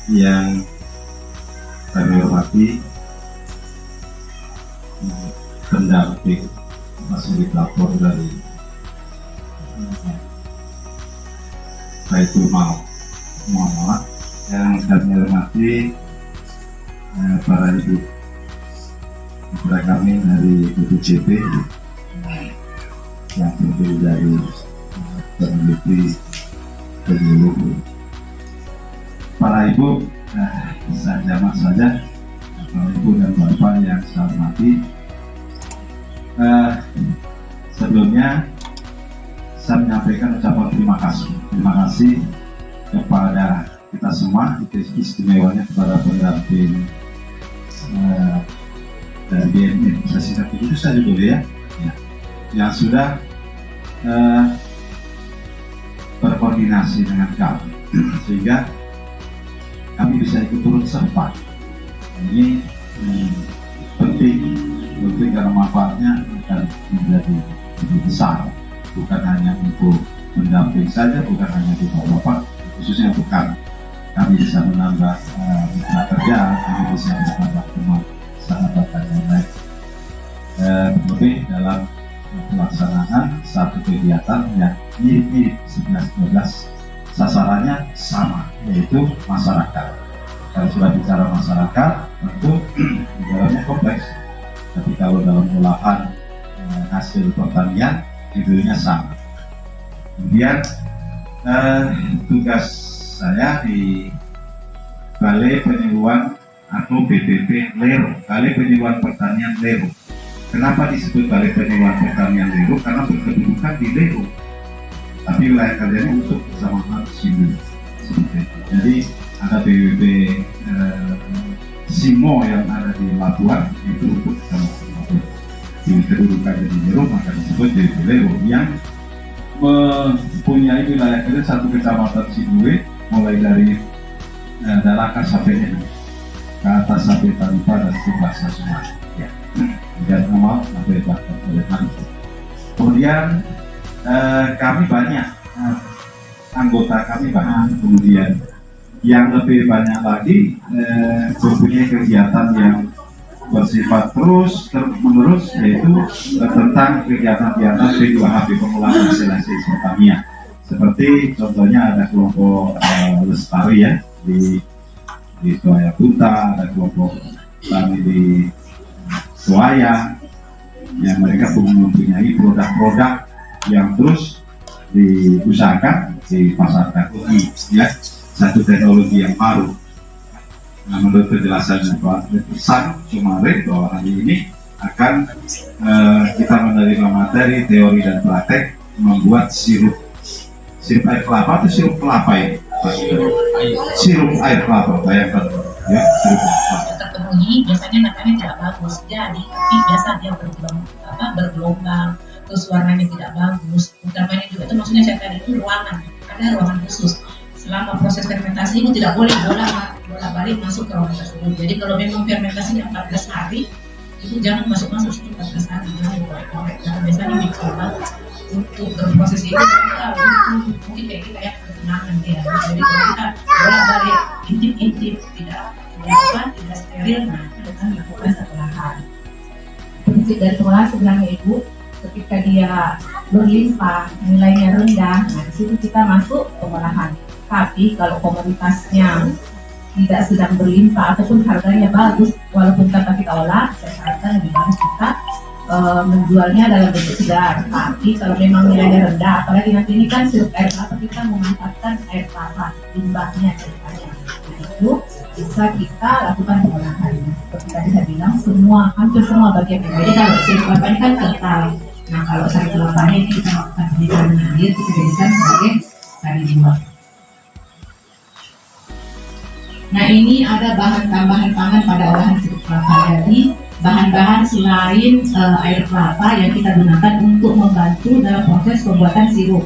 yang kami hormati pendamping fasilitator dari Baitul Mal Muhammad, yang kami hormati para ibu kami dari BPJP yang terdiri dari peneliti pemilu. Para ibu, bisa jamak saja. Para ibu dan bapak yang saya hormati, sebelumnya saya menyampaikan ucapan terima kasih. Terima kasih kepada kita semua, istimewanya kepada pendamping dari BNN, bisa singkat begitu saja boleh ya, yang sudah berkoordinasi dengan kami sehingga kami bisa ikut turut serta. Ini penting karena manfaatnya akan menjadi lebih besar, bukan hanya untuk pendamping saja, bukan hanya untuk bapak, khususnya untuk kami. Kami bisa menambah mitra kerja, kami bisa menambah teman sahabat dan lain-lain. Terlebih dalam pelaksanaan satu kegiatan yang mirip 11-12, sasarannya sama, yaitu masyarakat. Kalau sudah bicara masyarakat, tentu di dalamnya kompleks. Tapi kalau dalam olahan hasil pertanian, judulnya sama. Kemudian tugas saya di Balai Penyuluhan atau BPP Lero, Balai Penyuluhan Pertanian Lero. Kenapa disebut Balai Penyuluhan Pertanian Lero? Karena berkedudukan di Lero, tapi wilayah kerjanya untuk Kecamatan Sindul. Jadi ada BWP Simo yang ada di Labuan, itu untuk Kecamatan Labuan. Di kedudukan di Lero maka disebut BWP Lero, yang mempunyai wilayah kerja satu Kecamatan Sindul, mulai dari Dalaka sampai ke atas sampai Taripa dan ke Bahasa Sumatera. Ya. Dan normal sampai bahkan oleh kami. Kemudian kami banyak, anggota kami banyak. Kemudian yang lebih banyak lagi mempunyai kegiatan yang bersifat terus menerus, yaitu tentang kegiatan-kegiatan P2H, pengulangan hasil pertanian. Seperti contohnya ada kelompok lestari ya di Suaya Punta, ada kelompok kami di Suaya yang mereka mempunyai produk-produk yang terus diusahakan di pasarkan ini, ya, satu teknologi yang baru. Nah, menurut penjelasannya Pak Sang kemarin bahwa hari ini akan kita menerima materi teori dan praktek membuat sirup air kelapa atau sirup kelapa ini? Sirup air kelapa, bayangkan ya, sirup kelapa. Terpenuhi biasanya natanya tidak bagus, jadi tapi biasa dia bergelombang, terus warnanya tidak bagus. Utamanya juga itu maksudnya saya tadi itu ruangan, ada ruangan khusus. Selama proses fermentasi ini tidak boleh bolak-balik masuk ke ruangan tersebut. Jadi kalau memang fermentasinya 14 hari, itu jangan masuk situ 14 hari, jangan dikorek-korek. Karena biasanya dicoba untuk berproses ini kita mungkin kayak kita ya ketenangan dia. Jadi kalau kita bolak-balik intip-intip tidak steril, nah kita akan lakukan setelah. Prinsip dari pengolahan sebenarnya Ibu, ketika dia berlimpah, nilainya rendah, nah di situ kita masuk pengolahan. Tapi kalau komoditasnya tidak sedang berlimpah ataupun harganya bagus, walaupun tanpa kita olah, saya sarankan lebih bagus kita menjualnya dalam bentuk segar. Tapi kalau memang nilainya rendah, apalagi nanti ini kan sirup air kelapa, kita memanfaatkan air kelapa, limbahnya ceritanya. Nah itu bisa kita lakukan pengolahan. Seperti tadi saya bilang, hampir semua bagian. Jadi kalau sirup kelapa ini kan kental. Nah kalau sari kelapanya ini kita lakukan penyegaran air, kita jadikan sebagai sari buah. Nah ini ada bahan tambahan pangan pada olahan sirup kelapa. Jadi bahan-bahan selain air kelapa yang kita gunakan untuk membantu dalam proses pembuatan sirup.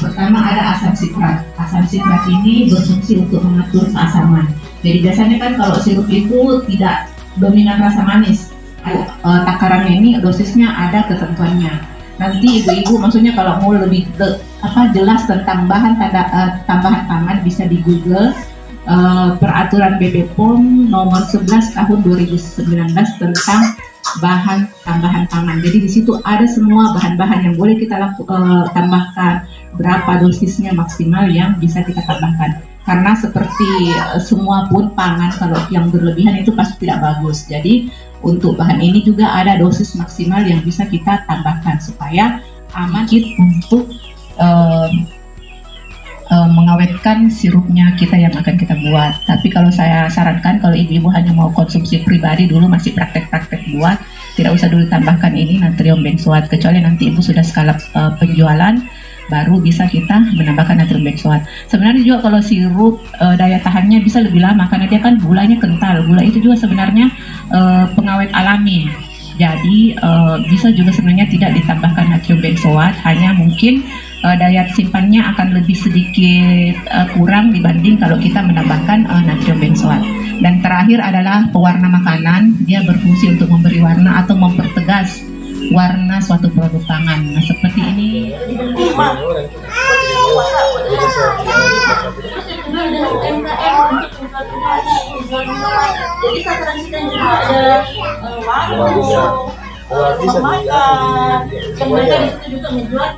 Pertama ada asam sitrat. Asam sitrat ini berfungsi untuk mengatur keasaman. Jadi biasanya kan kalau sirup itu tidak dominan rasa manis. Takarannya ini dosisnya ada ketentuannya. Nanti ibu-ibu maksudnya kalau mau lebih jelas tentang tambahan pangan bisa di Google peraturan BP POM nomor 11 tahun 2019 tentang bahan tambahan pangan. Jadi di situ ada semua bahan-bahan yang boleh kita tambahkan, berapa dosisnya maksimal yang bisa kita tambahkan. Karena seperti semua pun pangan kalau yang berlebihan itu pasti tidak bagus. Jadi untuk bahan ini juga ada dosis maksimal yang bisa kita tambahkan supaya aman untuk mengawetkan sirupnya kita yang akan kita buat. Tapi kalau saya sarankan kalau ibu-ibu hanya mau konsumsi pribadi dulu, masih praktek-praktek buat, tidak usah dulu tambahkan ini natrium benzoat, kecuali nanti ibu sudah skala penjualan baru bisa kita menambahkan natrium benzoat. Sebenarnya juga kalau sirup daya tahannya bisa lebih lama karena dia kan gulanya kental. Gula itu juga sebenarnya pengawet alami. Jadi bisa juga sebenarnya tidak ditambahkan natrium benzoat, hanya mungkin daya simpannya akan lebih sedikit kurang dibanding kalau kita menambahkan natrium benzoat. Dan terakhir adalah pewarna makanan, dia berfungsi untuk memberi warna atau mempertegas warna suatu produk pangan. Nah, seperti ini. Jadi sasaran kita juga ada warung, rumah makan, yang mereka di situ juga menjual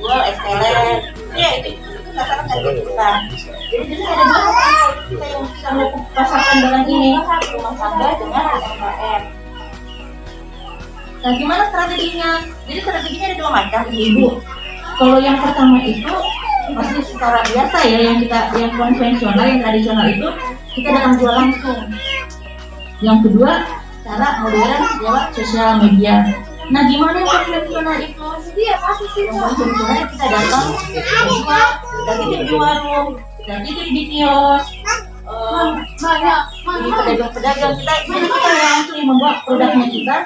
jual SLN. Ya itu sasaran target kita. Jadi di sini ada dua kita yang bisa pasarkan barang ini, rumah tangga dengan UMKM. Nah, gimana strateginya? Jadi strateginya ada dua macam, ibu. Kalau yang pertama itu masih secara biasa ya, yang konvensional, yang tradisional itu kita datang jual langsung. Yang kedua, cara modern lewat sosial media. Nah, gimana yang konvensional itu? Yang konvensional kita datang, kita titip di warung, kita titip di kios, di pedagang-pedagang kita. Jadi kita langsung membawa produknya kita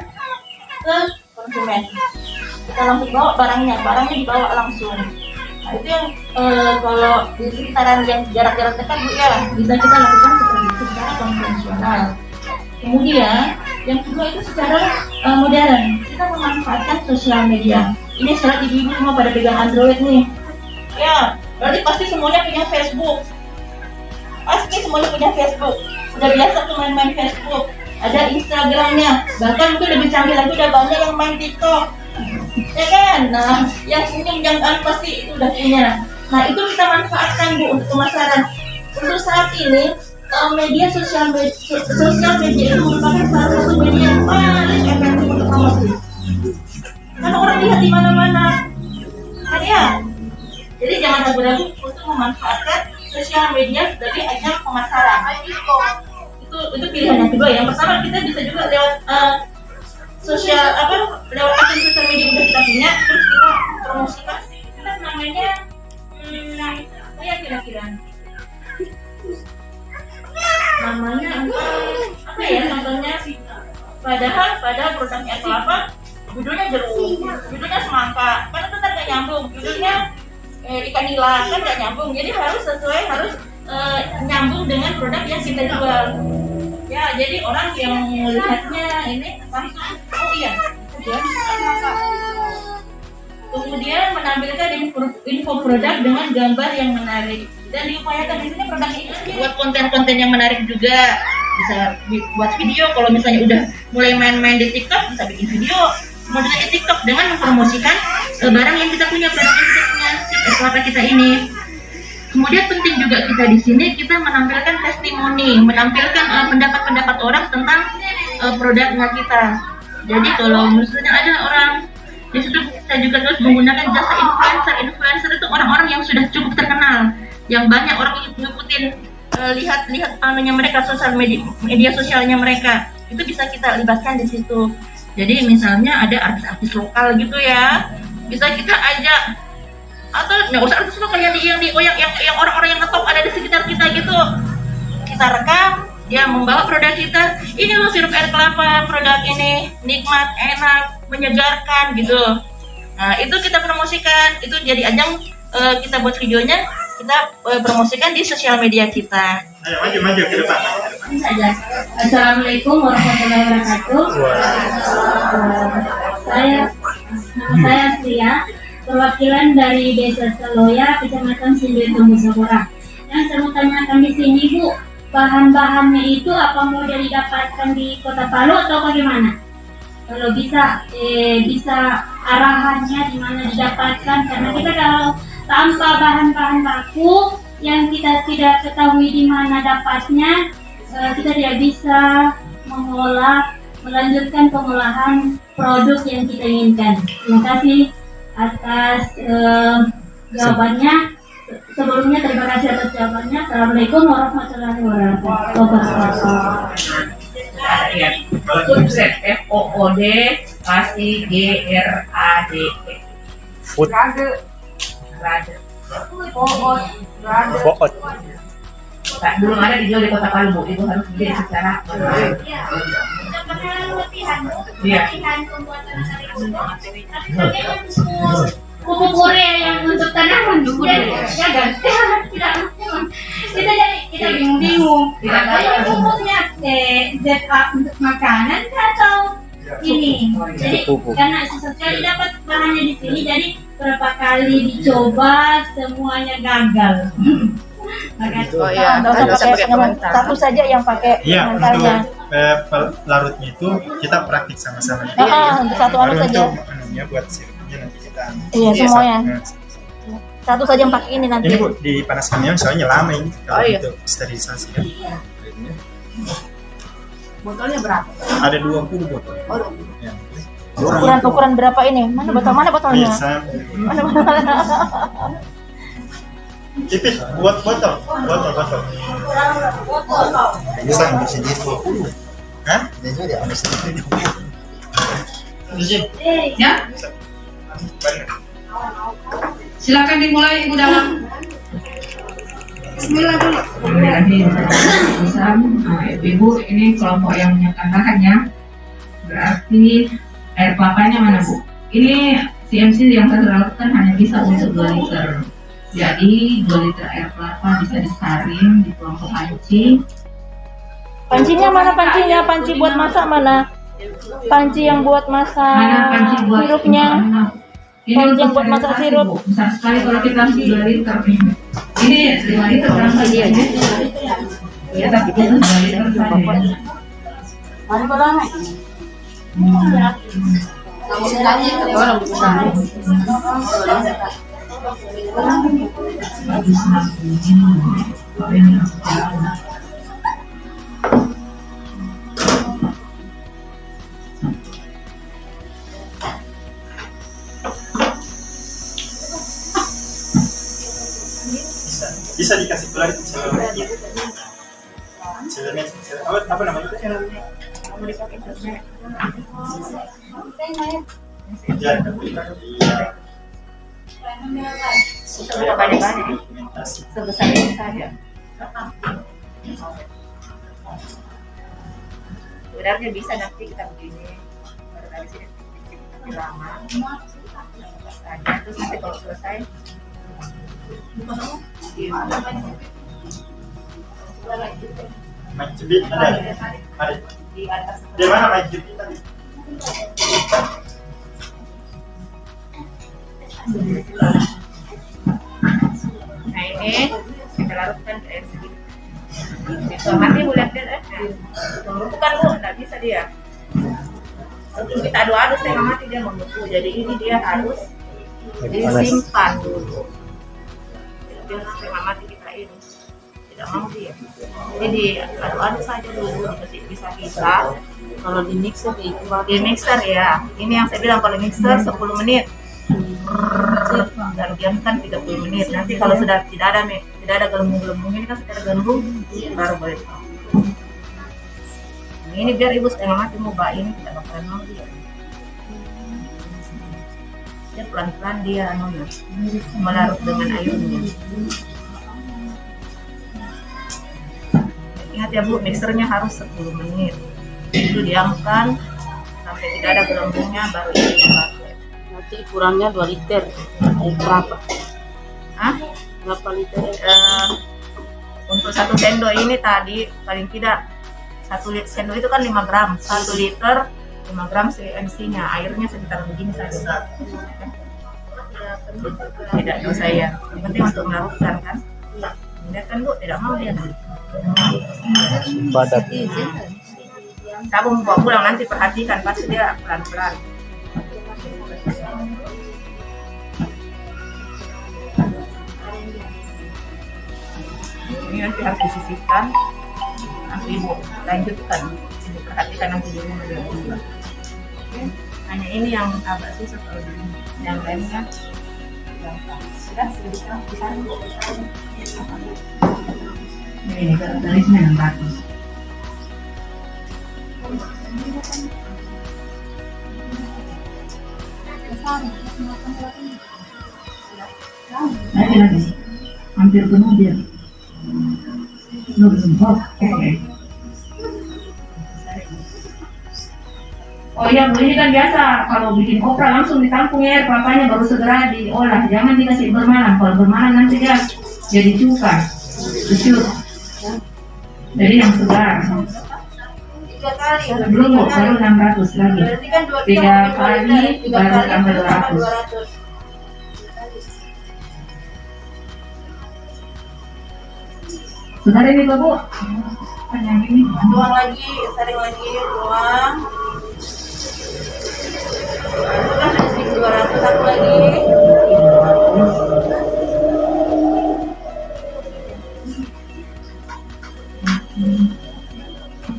ke konsumen. Kita langsung bawa barangnya dibawa langsung. Nah, itu yang kalau di sekitaran yang jarak-jarak dekat Bu ya, bisa kita lakukan seperti itu secara konvensional. Kemudian yang kedua itu secara modern, kita memanfaatkan sosial media. Ini syarat ibu-ibu semua pada pegang Android nih. Ya, berarti pasti semuanya punya Facebook. Sudah biasa tuh main-main Facebook. Ada Instagramnya, bahkan mungkin lebih canggih lagi udah banyak yang main TikTok, ya kan? Nah, yang ini yang pasti itu udah punya. Nah, itu kita manfaatkan Bu untuk pemasaran. Untuk saat ini media sosial media itu merupakan salah satu media yang paling efektif untuk promosi. Karena orang lihat di mana-mana, kan ya? Jadi jangan ragu-ragu untuk memanfaatkan sosial media sebagai ajang pemasaran. Itu pilihan yang kedua. Yang pertama kita bisa juga lewat lewat akun sosial media udah kita punya, terus kita promosikan. Kita namanya apa ya kira-kira? Namanya apa ya contohnya? Padahal produknya itu apa? Judulnya jeruk, judulnya semangka, kan itu kan nggak nyambung. Judulnya ikan nila kan nggak nyambung. Jadi harus nyambung dengan produk yang kita jual. Ya, jadi orang yang melihatnya ini langsung, oh iya, kemudian menampilkan info produk dengan gambar yang menarik. Dan diupayakan di sini produk ini buat konten-konten yang menarik juga. Bisa buat video, kalau misalnya udah mulai main-main di TikTok, bisa bikin video modelnya di TikTok dengan mempromosikan barang yang kita punya, produk inseknya, kelapa kita ini. Kemudian penting juga kita di sini kita menampilkan testimoni, menampilkan pendapat-pendapat orang tentang produknya kita. Jadi kalau misalnya ada orang di situ, kita juga terus menggunakan jasa influencer itu orang-orang yang sudah cukup terkenal, yang banyak orang ngikutin, lihat anunya mereka, media sosialnya mereka, itu bisa kita libatkan di situ. Jadi misalnya ada artis-artis lokal gitu ya, bisa kita ajak, atau nggak usah artis lokal yang orang-orang yang ngetop ada di sekitar kita gitu, kita rekam, dia membawa produk kita, ini loh sirup air kelapa, produk ini nikmat, enak, menyegarkan gitu. Nah itu kita promosikan, itu jadi ajang kita buat videonya, kita promosikan di sosial media kita. Ayo maju ke depan. Assalamualaikum warahmatullahi wabarakatuh. Saya Nama saya Astria, perwakilan dari Desa Seloya, Kecamatan Sinduit, Musyawarah. Yang saya mau tanyakan di sini, Bu, bahan-bahannya itu apa mudah didapatkan di Kota Palu atau bagaimana? Kalau bisa arahannya di mana didapatkan, karena kita kalau tanpa bahan-bahan baku yang kita tidak ketahui di mana dapatnya, kita tidak bisa melanjutkan pengolahan produk yang kita inginkan. Terima kasih atas jawabannya. Sebelumnya terima kasih atas jawabannya. Assalamualaikum warahmatullahi wabarakatuh. Food FOOD pasti GRADE. Food. Food. Tak, belum ada dijual di Kota Palu, Bu. Itu harus beli secara online. Iya. Pupuk urea yang untuk tanaman, ya kan? Kita bingung. Yang pupuknya ZA untuk makanan atau ini? Jadi karena susah sekali dapat bahannya di sini, jadi berapa kali dicoba semuanya gagal. Oh iya, satu saja yang pakai mentalnya. Untuk larutnya itu kita praktik sama-sama. Untuk satu anu saja. Untuk anunya buat sirupnya nanti kita. Iya, semuanya. Satu saja yang pakai ini nanti. Ini Bu, dipanaskannya soalnya lama ini. Kalau iya. untuk sterilisasi kan. Botolnya berapa? Ada 20 botol. Ya. Ukuran berapa ini? Mana botolnya? Bisa. Mana botolnya? Tipis buat botol. Bisa ambil sedikit 20. Hah? Dia ambil sedikit 20. Ya, silakan dimulai Ibu Dalam. Bismillah dulu. Ibu, ini kelompok yang menyiapkan bahannya. Berarti air kelapanya mana, Bu? Ini CMC yang saya lakukan hanya bisa untuk 2 liter. Jadi 2 liter air kelapa bisa disaring di kelompok panci. Pancinya mana pancinya? Panci buat masak mana? Panci yang buat masak Mana panci buat sirupnya? Ini Panci untuk yang buat masak fermentasi, sirup. Bu. Besar sekali kalau kita 2 liter. Ini 5 liter berapa dia? Ya, tapi itu 2 liter saja. Bisa dikasih keluar itu apa namanya itu channelnya? Ya, banyak-banyak. Sebesar ini saja. Sebenarnya bisa nanti kita begini. Baru dari sini kita lama. Terus nanti kalau selesai Mike Jebit ada? di atas. Di mana Mike Jebit tadi? Nah ini kita larutkan ke air sedikit. Nanti Bu lihat kan? Bukan Bu, nggak bisa dia. Untuk kita adu-adu setengah mati dia membeku. Jadi ini dia harus disimpan dulu. Jadi setengah mati kita ini tidak mau dia. Jadi adu-adu saja dulu, bisa. Kalau di mixer Di mixer ya. Ini yang saya bilang kalau mixer 10 menit. Dan diamkan 30 menit. Nanti kalau sudah tidak ada gelembung-gelembung ini kan sudah ada gelembung, baru boleh. Ini biar Ibu setengah mati mau ini tidak bakalan mau dia. Dia pelan-pelan dia melarut dengan airnya. Ingat ya Bu, mixernya harus 10 menit. Itu diamkan sampai tidak ada gelembungnya baru ini dipakai. nanti kurangnya 2 liter. Berapa? Hah? Berapa liter? Untuk 1 sendok ini tadi paling tidak 1 sendok itu kan 5 gram. 1 liter 5 gram CMC-nya, airnya sekitar begini saja. Tidak tahu saya, yang penting untuk melarutkan kan. Dia kan Bu, tidak mau dia. Padat. Sabun bawa pulang nanti perhatikan, pasti dia pelan-pelan. Ini nanti harus disisihkan. Nanti Ibu lanjutkan. Ibu perhatikan nanti di rumah dia juga. Oke. Hanya ini yang agak susah kalau di sini. Yang lainnya gampang. Sudah bisa. Ini garisnya 600. Lagi hampir penuh dia. Oh iya Bu, ini kan biasa kalau bikin kopra langsung ditampung air kelapanya baru segera diolah, jangan dikasih bermalam. Kalau bermalam nanti dia jadi cuka, kecut. Jadi yang segar. 3 kali ya? Belum Bu, baru 600 lagi. Berarti kan 3 kali baru tambah 200. Sudah ini Bu. Hanya ini. Tuang lagi, saring lagi, tuang. Itu kan sudah 1.200, satu lagi.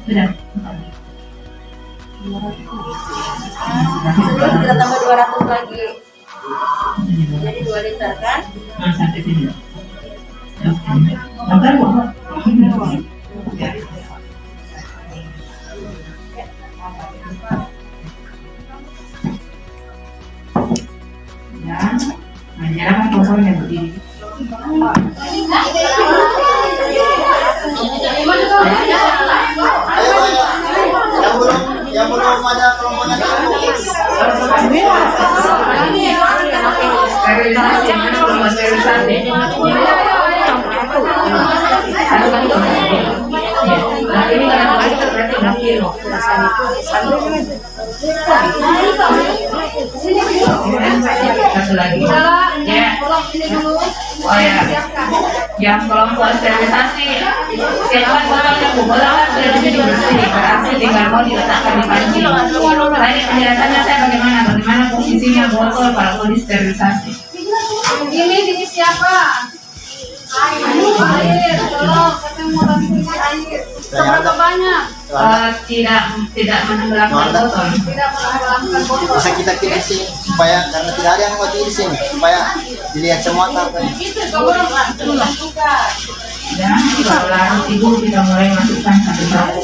Sudah. Terus kita tambah 200 lagi. Jadi 2 liter kan? Nah, sampai sini. Oke. Bu. Ya, nyalakan kompornya berdiri. Yang belum ada kelompoknya satu lagi ya. Oh ya, yang kelompok sterilisasi silakan botolnya Bu, bola sudah jadi bersih, berarti tinggal mau diletakkan di panci. Tadi penjelasannya saya bagaimana posisinya botol kalau mau disterilisasi. Ini siapa? Air, tolong, ketemu air. Seberapa banyak? Tidak menenggelamkan botol. Tidak menenggelamkan botol. bisa kita isi supaya karena tidak ada yang mau di sini supaya dilihat semua apa. Itu kalau buka. Ya, kalau larut Ibu kita mulai masukkan satu-satu.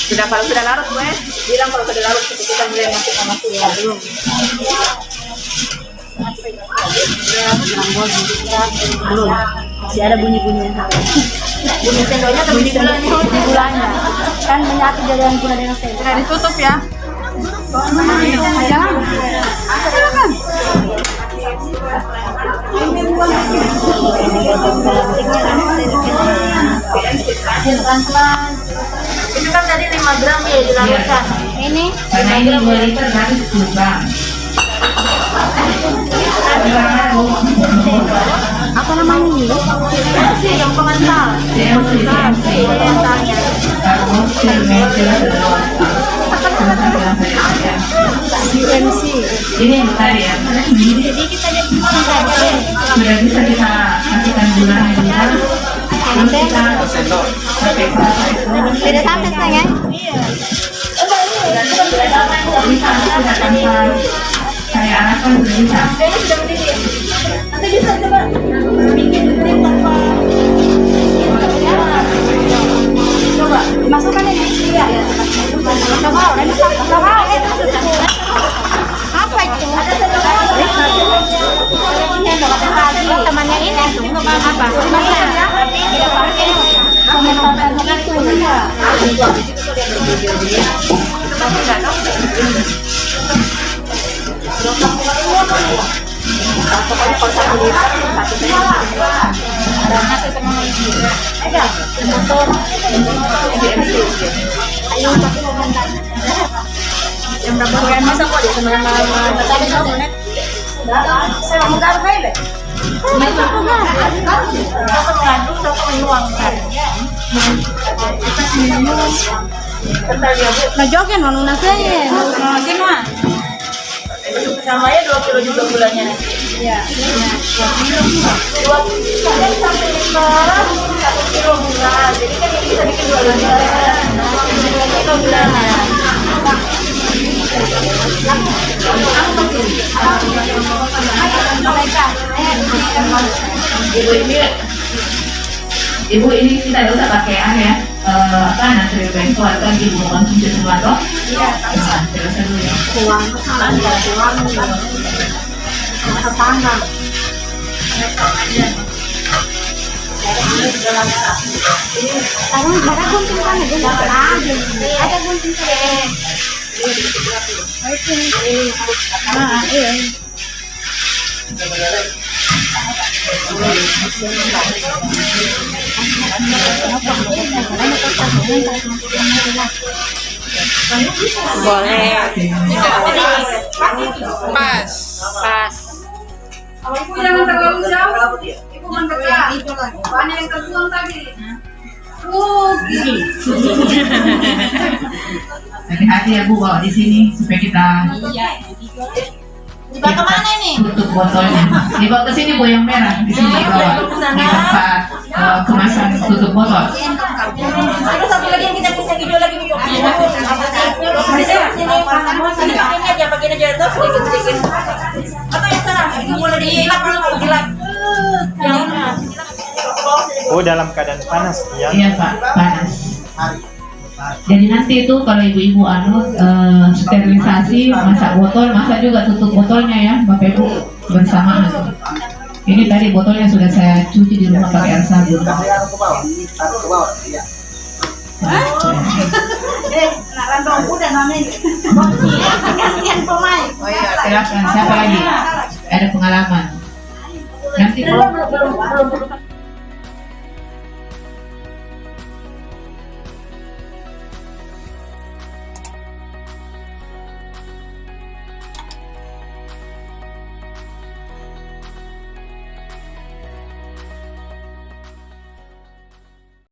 Sudah kalau sudah larut Bu, bilang kalau sudah larut kita mulai masukkan ya belum. Belum. Masih ada bunyi-bunyinya. Bunyi sendoknya atau bunyi gulanya? Bunyi gulanya. Kan menyatu jalan gula dengan sendok. Sudah ditutup ya. Jangan. Silakan. Pelan-pelan. Itu kan tadi 5 gram ya dilarutkan. Ini Karena ini 2 liter berarti 10 gram. apa namanya ini? Sih yang pengental. CMC. Ini yang tadi ya. Jadi kita Sudah bisa kita kasihkan gulanya juga. Terus kita pakai tidak sampai setengah. bisa tidak tanpa saya arahkan sudah bisa. Nanti bisa coba bikin tim tanpa Coba masukkan ini. Iya. Nggak mau. Apa itu? Ada sendok temannya ini apa? Temannya berarti tidak pakai komentar itu ya. Pokoknya kalau 1 liter satu dan nasi sama lagi. Ada motor. Ayo tapi momentan. Yang berapa bulan masa kok dia teman-teman tadi 1 menit. Saya mau gargai deh. Najokin mau nunasin, nunasin mah. Samanya 2 kilo juga gulanya nanti. Iya. 2 kilo sampai 1 kilo gula. Jadi kan ini bisa bikin 2 liter. 2 kilo gulanya. Ibu ini kita nggak usah pakai ya, nasi bento atau ibu konsumsi semua toh? Iya. Terus dulu ya. Uang tetangga. Sekarang ada gunting kan ada gunting kan. Iya. Boleh. Pas. Ibu jangan terlalu jauh. Ibu mendekat. Banyak yang terbuang tadi. Hati-hati ya Bu bawa di sini supaya kita Dibawa kemana ini? tutup botolnya. Dibawa ke sini Bu yang merah di sini bawa di tempat kemasan tutup botol. Ada satu lagi yang kita bisa video lagi video. Sini pakainya aja bagian aja tuh sedikit. Apa yang salah? Itu boleh dilap dulu, dilap. Oh, dalam keadaan panas ya. Iya Pak, panas. Jadi nanti itu kalau ibu-ibu sterilisasi, masak botol, masak juga tutup botolnya ya Bapak Ibu bersamaan. Ini tadi botolnya sudah saya cuci di rumah pakai air sabun. Oh iya, silakan siapa lagi? Ada pengalaman. Nanti belum